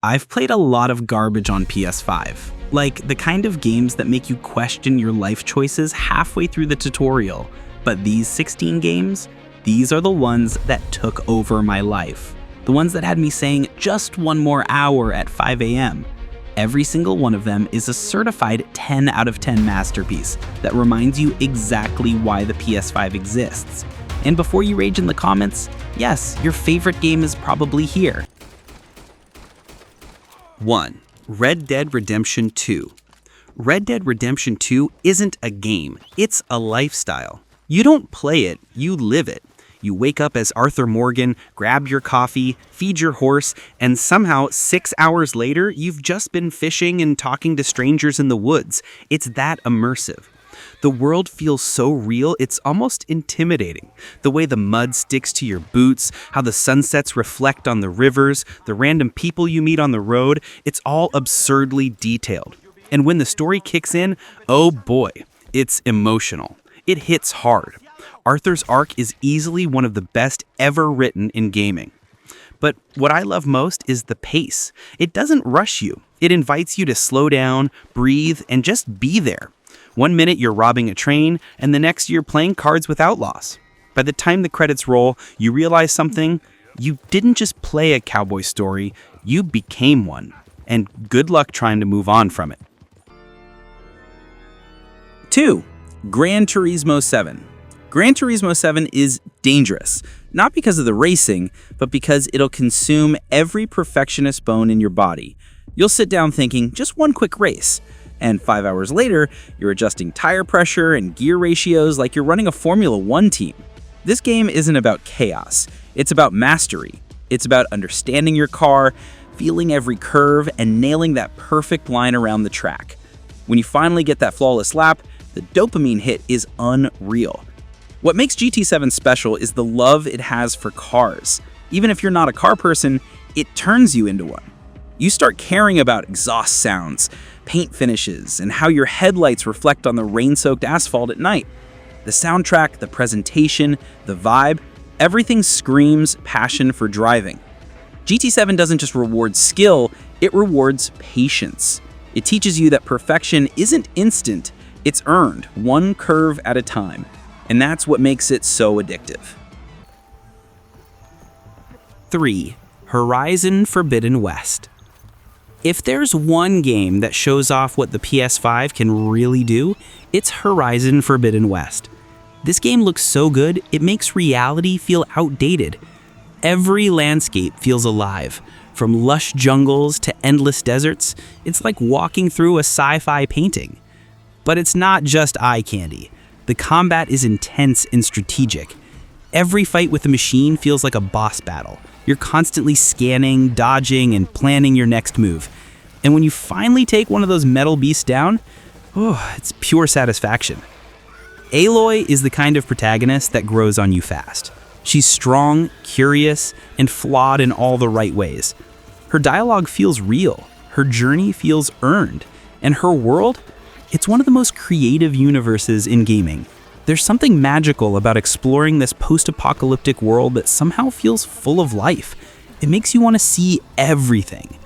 I've played a lot of garbage on PS5, like the kind of games that make you question your life choices halfway through the tutorial. But these 16 games, these are the ones that took over my life. The ones that had me saying just one more hour at 5 a.m. Every single one of them is a certified 10 out of 10 masterpiece that reminds you exactly why the PS5 exists. And before you rage in the comments, yes, your favorite game is probably here. 1. Red Dead Redemption 2. Red Dead Redemption 2 isn't a game, it's a lifestyle. You don't play it, you live it. You wake up as Arthur Morgan, grab your coffee, feed your horse, and somehow 6 hours later, you've just been fishing and talking to strangers in the woods. It's that immersive. The world feels so real, it's almost intimidating. The way the mud sticks to your boots, how the sunsets reflect on the rivers, the random people you meet on the road, it's all absurdly detailed. And when the story kicks in, oh boy, it's emotional. It hits hard. Arthur's arc is easily one of the best ever written in gaming. But what I love most is the pace. It doesn't rush you. It invites you to slow down, breathe, and just be there. 1 minute you're robbing a train, and the next you're playing cards with outlaws. By the time the credits roll, you realize something. You didn't just play a cowboy story, you became one. And good luck trying to move on from it. 2. Gran Turismo 7. Gran Turismo 7 is dangerous, not because of the racing, but because it'll consume every perfectionist bone in your body. You'll sit down thinking, just one quick race. And 5 hours later, you're adjusting tire pressure and gear ratios like you're running a Formula 1 team. This game isn't about chaos, it's about mastery. It's about understanding your car, feeling every curve, and nailing that perfect line around the track. When you finally get that flawless lap, the dopamine hit is unreal. What makes GT7 special is the love it has for cars. Even if you're not a car person, it turns you into one. You start caring about exhaust sounds, paint finishes, and how your headlights reflect on the rain-soaked asphalt at night. The soundtrack, the presentation, the vibe, everything screams passion for driving. GT7 doesn't just reward skill, it rewards patience. It teaches you that perfection isn't instant, it's earned, one curve at a time. And that's what makes it so addictive. 3. Horizon Forbidden West. If there's one game that shows off what the PS5 can really do, it's Horizon Forbidden West. This game looks so good, it makes reality feel outdated. Every landscape feels alive. From lush jungles to endless deserts, it's like walking through a sci-fi painting. But it's not just eye candy. The combat is intense and strategic. Every fight with the machine feels like a boss battle. You're constantly scanning, dodging, and planning your next move. And when you finally take one of those metal beasts down, it's pure satisfaction. Aloy is the kind of protagonist that grows on you fast. She's strong, curious, and flawed in all the right ways. Her dialogue feels real, her journey feels earned, and her world, it's one of the most creative universes in gaming. There's something magical about exploring this post-apocalyptic world that somehow feels full of life. It makes you want to see everything.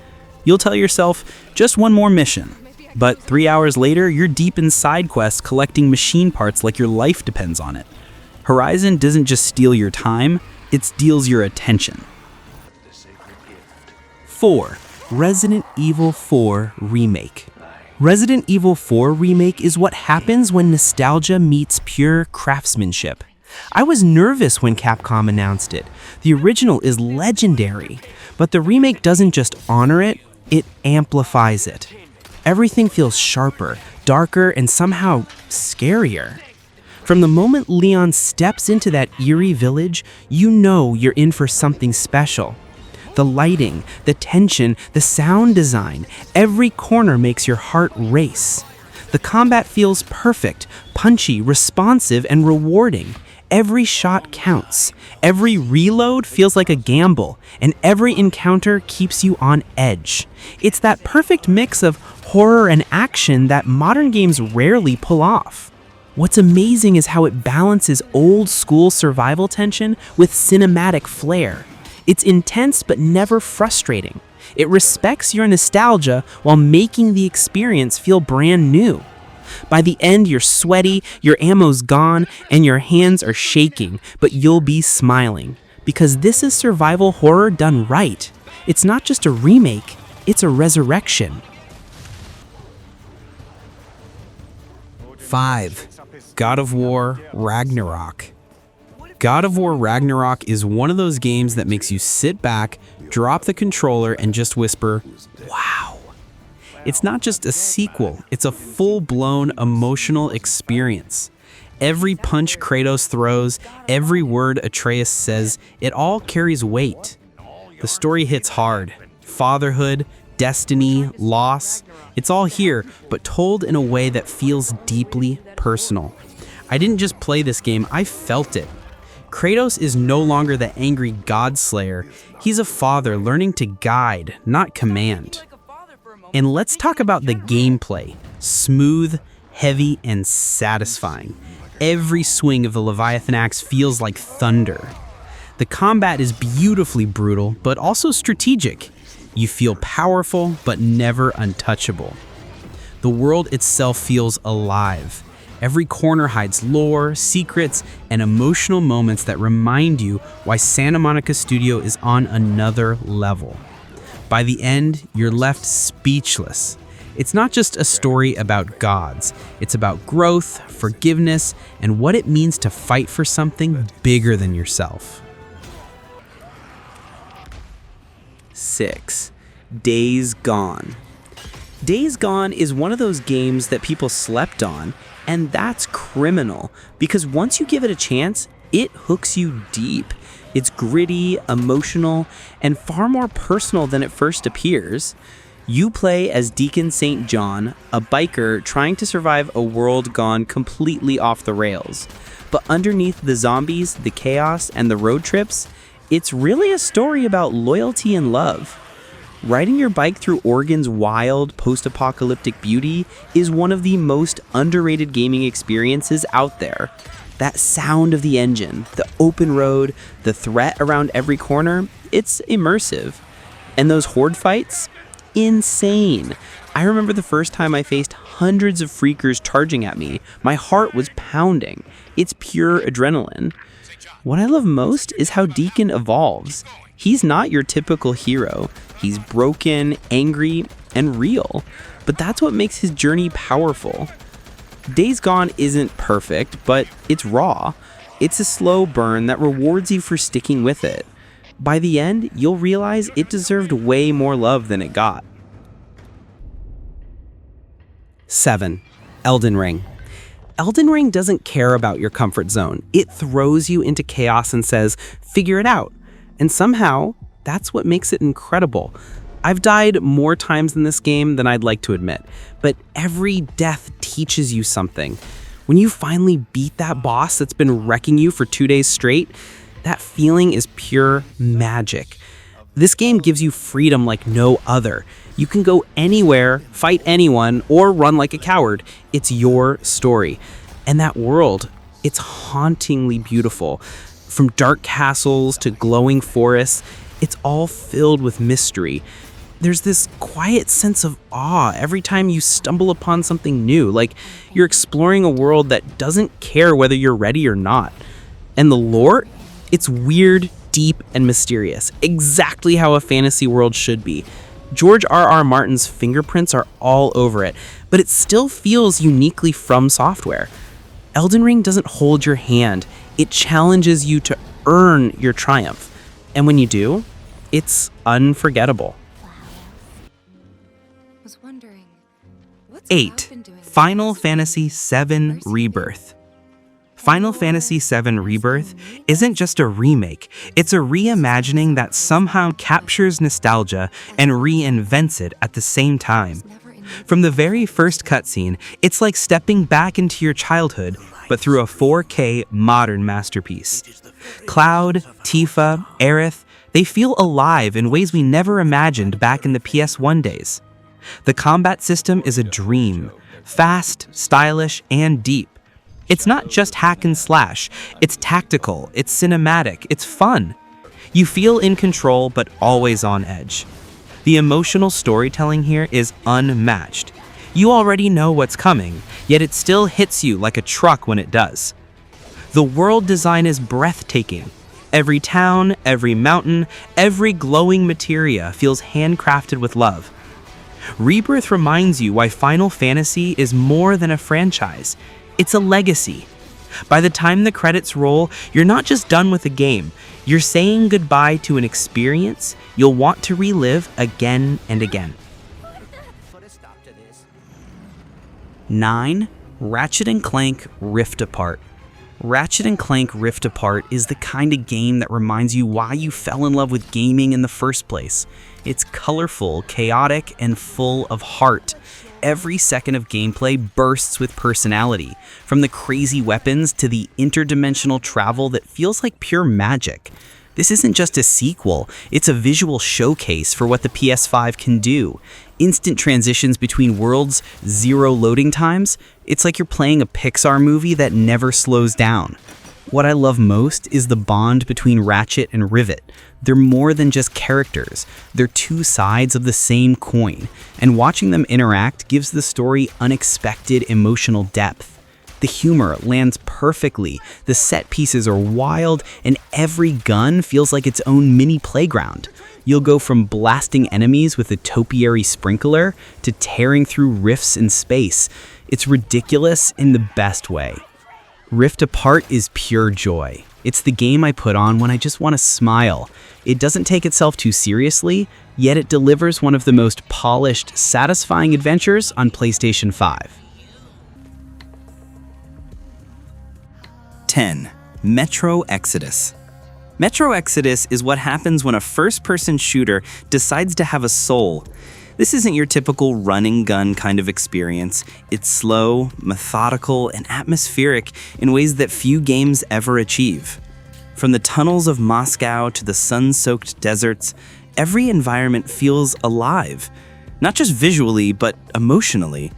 You'll tell yourself, just one more mission. But 3 hours later, you're deep in side quests collecting machine parts like your life depends on it. Horizon doesn't just steal your time, it steals your attention. 4. Resident Evil 4 Remake. Resident Evil 4 Remake is what happens when nostalgia meets pure craftsmanship. I was nervous when Capcom announced it. The original is legendary, but the remake doesn't just honor it, it amplifies it. Everything feels sharper, darker, and somehow scarier. From the moment Leon steps into that eerie village, you know you're in for something special. The lighting, the tension, the sound design, every corner makes your heart race. The combat feels perfect, punchy, responsive, and rewarding. Every shot counts. Every reload feels like a gamble, and every encounter keeps you on edge. It's that perfect mix of horror and action that modern games rarely pull off. What's amazing is how it balances old-school survival tension with cinematic flair. It's intense but never frustrating. It respects your nostalgia while making the experience feel brand new. By the end, you're sweaty, your ammo's gone, and your hands are shaking, but you'll be smiling. Because this is survival horror done right. It's not just a remake, it's a resurrection. 5. God of War Ragnarök. God of War Ragnarök is one of those games that makes you sit back, drop the controller, and just whisper, wow. It's not just a sequel, it's a full-blown emotional experience. Every punch Kratos throws, every word Atreus says, it all carries weight. The story hits hard. Fatherhood, destiny, loss, it's all here, but told in a way that feels deeply personal. I didn't just play this game, I felt it. Kratos is no longer the angry god slayer. He's a father learning to guide, not command. And let's talk about the gameplay. Smooth, heavy, and satisfying. Every swing of the Leviathan axe feels like thunder. The combat is beautifully brutal, but also strategic. You feel powerful, but never untouchable. The world itself feels alive. Every corner hides lore, secrets, and emotional moments that remind you why Santa Monica Studio is on another level. By the end, you're left speechless. It's not just a story about gods. It's about growth, forgiveness, and what it means to fight for something bigger than yourself. 6. Days Gone. Days Gone is one of those games that people slept on, and that's criminal, because once you give it a chance, it hooks you deep. It's gritty, emotional, and far more personal than it first appears. You play as Deacon St. John, a biker trying to survive a world gone completely off the rails. But underneath the zombies, the chaos, and the road trips, it's really a story about loyalty and love. Riding your bike through Oregon's wild, post-apocalyptic beauty is one of the most underrated gaming experiences out there. That sound of the engine, the open road, the threat around every corner, it's immersive. And those horde fights? Insane. I remember the first time I faced hundreds of freakers charging at me. My heart was pounding. It's pure adrenaline. What I love most is how Deacon evolves. He's not your typical hero. He's broken, angry, and real. But that's what makes his journey powerful. Days Gone isn't perfect, but it's raw. It's a slow burn that rewards you for sticking with it. By the end, you'll realize it deserved way more love than it got. 7. Elden Ring. Elden Ring doesn't care about your comfort zone. It throws you into chaos and says, figure it out. And somehow, that's what makes it incredible. I've died more times in this game than I'd like to admit, but every death teaches you something. When you finally beat that boss that's been wrecking you for 2 days straight, that feeling is pure magic. This game gives you freedom like no other. You can go anywhere, fight anyone, or run like a coward. It's your story. And that world, it's hauntingly beautiful. From dark castles to glowing forests, it's all filled with mystery. There's this quiet sense of awe every time you stumble upon something new, like you're exploring a world that doesn't care whether you're ready or not. And the lore? It's weird, deep, and mysterious, exactly how a fantasy world should be. George R.R. Martin's fingerprints are all over it, but it still feels uniquely From Software. Elden Ring doesn't hold your hand. It challenges you to earn your triumph. And when you do, it's unforgettable. 8. Final Fantasy VII Rebirth. Final Fantasy VII Rebirth isn't just a remake, it's a reimagining that somehow captures nostalgia and reinvents it at the same time. From the very first cutscene, it's like stepping back into your childhood, but through a 4K modern masterpiece. Cloud, Tifa, Aerith, they feel alive in ways we never imagined back in the PS1 days. The combat system is a dream, fast, stylish, and deep. It's not just hack and slash, it's tactical, it's cinematic, it's fun. You feel in control but always on edge. The emotional storytelling here is unmatched. You already know what's coming, yet it still hits you like a truck when it does. The world design is breathtaking. Every town, every mountain, every glowing materia feels handcrafted with love. Rebirth reminds you why Final Fantasy is more than a franchise. It's a legacy. By the time the credits roll, you're not just done with a game. You're saying goodbye to an experience you'll want to relive again and again. 9. Ratchet & Clank Rift Apart. Ratchet & Clank Rift Apart is the kind of game that reminds you why you fell in love with gaming in the first place. It's colorful, chaotic, and full of heart. Every second of gameplay bursts with personality, from the crazy weapons to the interdimensional travel that feels like pure magic. This isn't just a sequel, it's a visual showcase for what the PS5 can do. Instant transitions between worlds, zero loading times. It's like you're playing a Pixar movie that never slows down. What I love most is the bond between Ratchet and Rivet. They're more than just characters. They're two sides of the same coin, and watching them interact gives the story unexpected emotional depth. The humor lands perfectly, the set pieces are wild, and every gun feels like its own mini playground. You'll go from blasting enemies with a topiary sprinkler to tearing through rifts in space. It's ridiculous in the best way. Rift Apart is pure joy. It's the game I put on when I just want to smile. It doesn't take itself too seriously, yet it delivers one of the most polished, satisfying adventures on PlayStation 5. 10. Metro Exodus. Metro Exodus is what happens when a first-person shooter decides to have a soul. This isn't your typical run-and-gun kind of experience. It's slow, methodical, and atmospheric in ways that few games ever achieve. From the tunnels of Moscow to the sun-soaked deserts, every environment feels alive. Not just visually, but emotionally.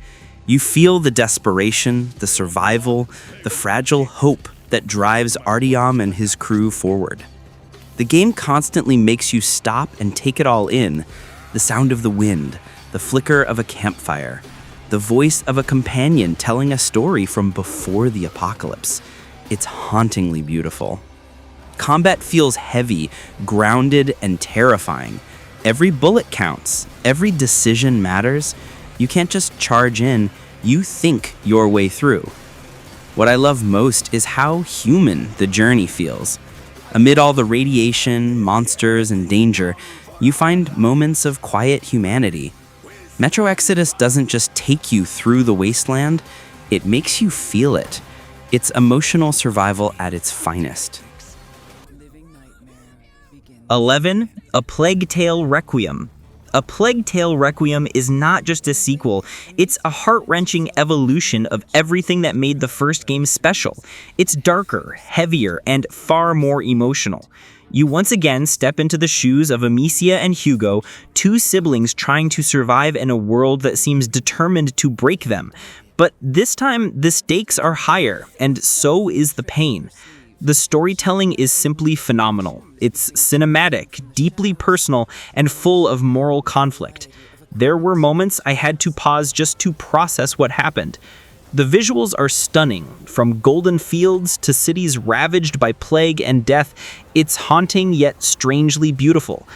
You feel the desperation, the survival, the fragile hope that drives Artyom and his crew forward. The game constantly makes you stop and take it all in. The sound of the wind, the flicker of a campfire, the voice of a companion telling a story from before the apocalypse. It's hauntingly beautiful. Combat feels heavy, grounded, and terrifying. Every bullet counts, every decision matters. You can't just charge in, you think your way through. What I love most is how human the journey feels. Amid all the radiation, monsters, and danger, you find moments of quiet humanity. Metro Exodus doesn't just take you through the wasteland, it makes you feel it. It's emotional survival at its finest. 11. A Plague Tale Requiem. A Plague Tale Requiem is not just a sequel, it's a heart-wrenching evolution of everything that made the first game special. It's darker, heavier, and far more emotional. You once again step into the shoes of Amicia and Hugo, two siblings trying to survive in a world that seems determined to break them. But this time, the stakes are higher, and so is the pain. The storytelling is simply phenomenal. It's cinematic, deeply personal, and full of moral conflict. There were moments I had to pause just to process what happened. The visuals are stunning, from golden fields to cities ravaged by plague and death. It's haunting yet strangely beautiful.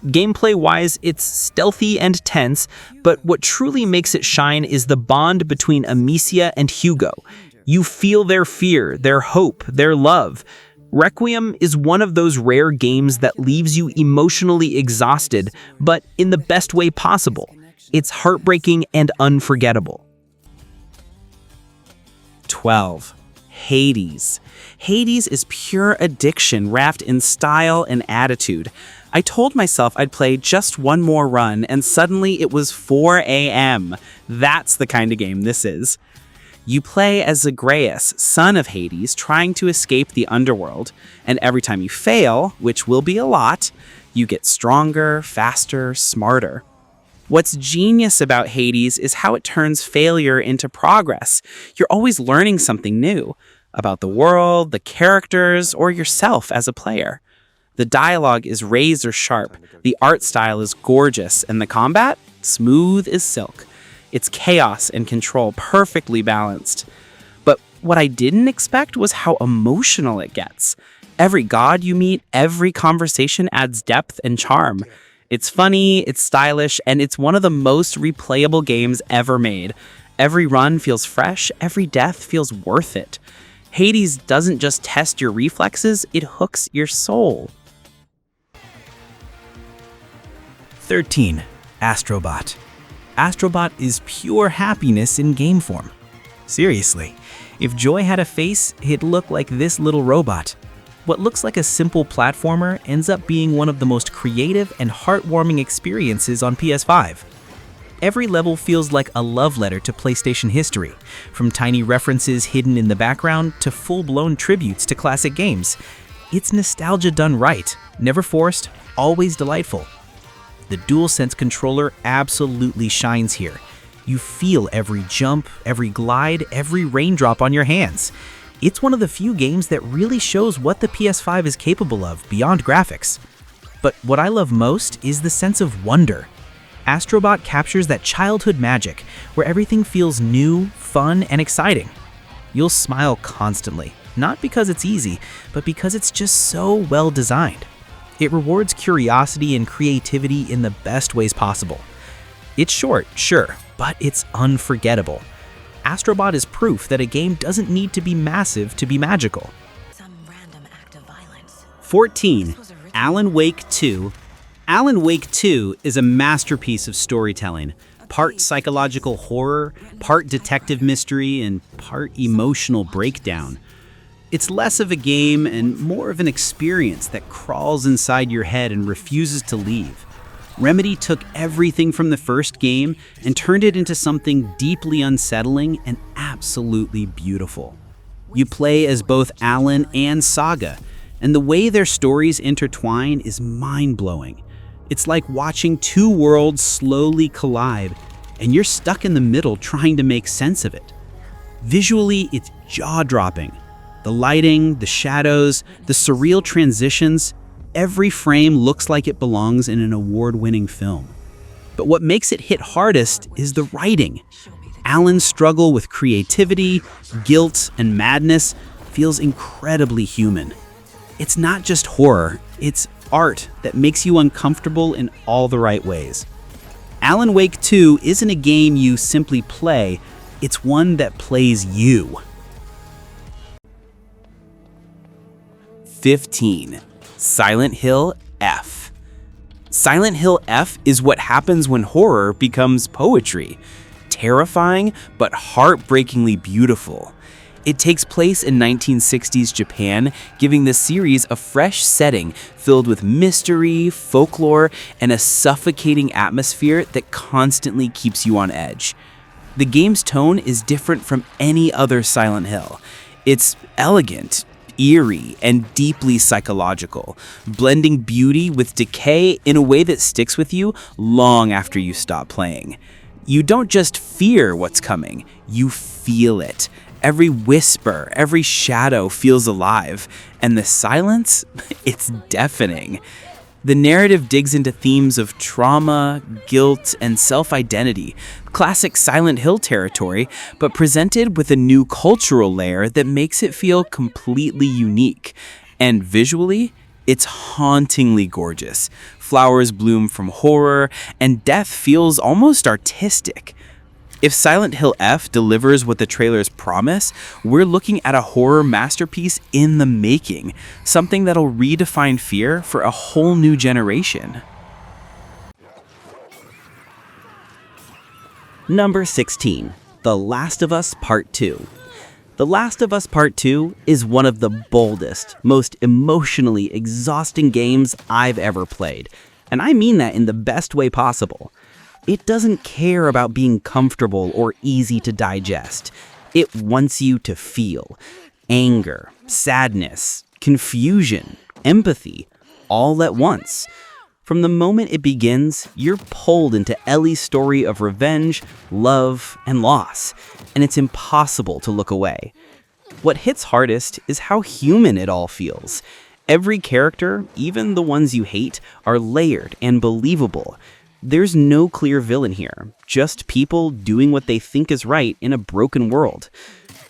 Gameplay-wise, it's stealthy and tense, but what truly makes it shine is the bond between Amicia and Hugo. You feel their fear, their hope, their love. Requiem is one of those rare games that leaves you emotionally exhausted, but in the best way possible. It's heartbreaking and unforgettable. 12. Hades. Hades is pure addiction wrapped in style and attitude. I told myself I'd play just one more run, and suddenly it was 4 a.m. That's the kind of game this is. You play as Zagreus, son of Hades, trying to escape the underworld, and every time you fail, which will be a lot, you get stronger, faster, smarter. What's genius about Hades is how it turns failure into progress. You're always learning something new about the world, the characters, or yourself as a player. The dialogue is razor sharp, the art style is gorgeous, and the combat? Smooth as silk. It's chaos and control perfectly balanced. But what I didn't expect was how emotional it gets. Every god you meet, every conversation adds depth and charm. It's funny, it's stylish, and it's one of the most replayable games ever made. Every run feels fresh, every death feels worth it. Hades doesn't just test your reflexes, it hooks your soul. 13. Astro Bot. Astro Bot is pure happiness in game form. Seriously, if joy had a face, it'd look like this little robot. What looks like a simple platformer ends up being one of the most creative and heartwarming experiences on PS5. Every level feels like a love letter to PlayStation history, from tiny references hidden in the background to full-blown tributes to classic games. It's nostalgia done right, never forced, always delightful. The DualSense controller absolutely shines here. You feel every jump, every glide, every raindrop on your hands. It's one of the few games that really shows what the PS5 is capable of beyond graphics. But what I love most is the sense of wonder. Astro Bot captures that childhood magic where everything feels new, fun, and exciting. You'll smile constantly, not because it's easy, but because it's just so well designed. It rewards curiosity and creativity in the best ways possible. It's short, sure, but it's unforgettable. Astro Bot is proof that a game doesn't need to be massive to be magical. 14. Alan Wake 2. Alan Wake 2 is a masterpiece of storytelling, part psychological horror, part detective mystery, and part emotional breakdown. It's less of a game and more of an experience that crawls inside your head and refuses to leave. Remedy took everything from the first game and turned it into something deeply unsettling and absolutely beautiful. You play as both Alan and Saga, and the way their stories intertwine is mind-blowing. It's like watching two worlds slowly collide, and you're stuck in the middle trying to make sense of it. Visually, it's jaw-dropping. The lighting, the shadows, the surreal transitions, every frame looks like it belongs in an award-winning film. But what makes it hit hardest is the writing. Alan's struggle with creativity, guilt, and madness feels incredibly human. It's not just horror, it's art that makes you uncomfortable in all the right ways. Alan Wake 2 isn't a game you simply play, it's one that plays you. 15. Silent Hill F. Silent Hill F is what happens when horror becomes poetry. Terrifying, but heartbreakingly beautiful. It takes place in 1960s Japan, giving the series a fresh setting filled with mystery, folklore, and a suffocating atmosphere that constantly keeps you on edge. The game's tone is different from any other Silent Hill. It's elegant, eerie, and deeply psychological, blending beauty with decay in a way that sticks with you long after you stop playing. You don't just fear what's coming, you feel it. Every whisper, every shadow feels alive, and the silence, it's deafening. The narrative digs into themes of trauma, guilt, and self-identity, classic Silent Hill territory, but presented with a new cultural layer that makes it feel completely unique. And visually, it's hauntingly gorgeous. Flowers bloom from horror, and death feels almost artistic. If Silent Hill F delivers what the trailers promise, we're looking at a horror masterpiece in the making, something that'll redefine fear for a whole new generation. Number 16. The Last of Us Part 2. The Last of Us Part 2 is one of the boldest, most emotionally exhausting games I've ever played, and I mean that in the best way possible. It doesn't care about being comfortable or easy to digest. It wants you to feel anger, sadness, confusion, empathy, all at once. From the moment it begins, you're pulled into Ellie's story of revenge, love, and loss, and it's impossible to look away. What hits hardest is how human it all feels. Every character, even the ones you hate, are layered and believable. There's no clear villain here, just people doing what they think is right in a broken world.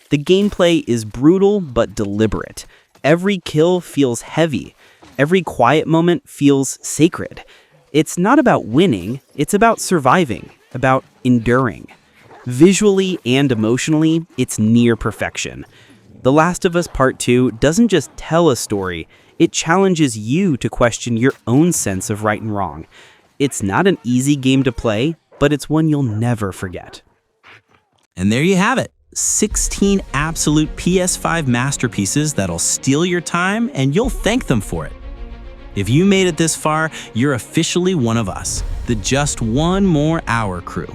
The gameplay is brutal but deliberate. Every kill feels heavy. Every quiet moment feels sacred. It's not about winning, it's about surviving, about enduring. Visually and emotionally, it's near perfection. The Last of Us Part 2 doesn't just tell a story, it challenges you to question your own sense of right and wrong. It's not an easy game to play, but it's one you'll never forget. And there you have it. 16 absolute PS5 masterpieces that'll steal your time and you'll thank them for it. If you made it this far, you're officially one of us, the Just One More Hour crew.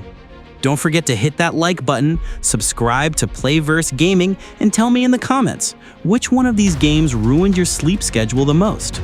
Don't forget to hit that like button, subscribe to Playverse Gaming, and tell me in the comments, which one of these games ruined your sleep schedule the most?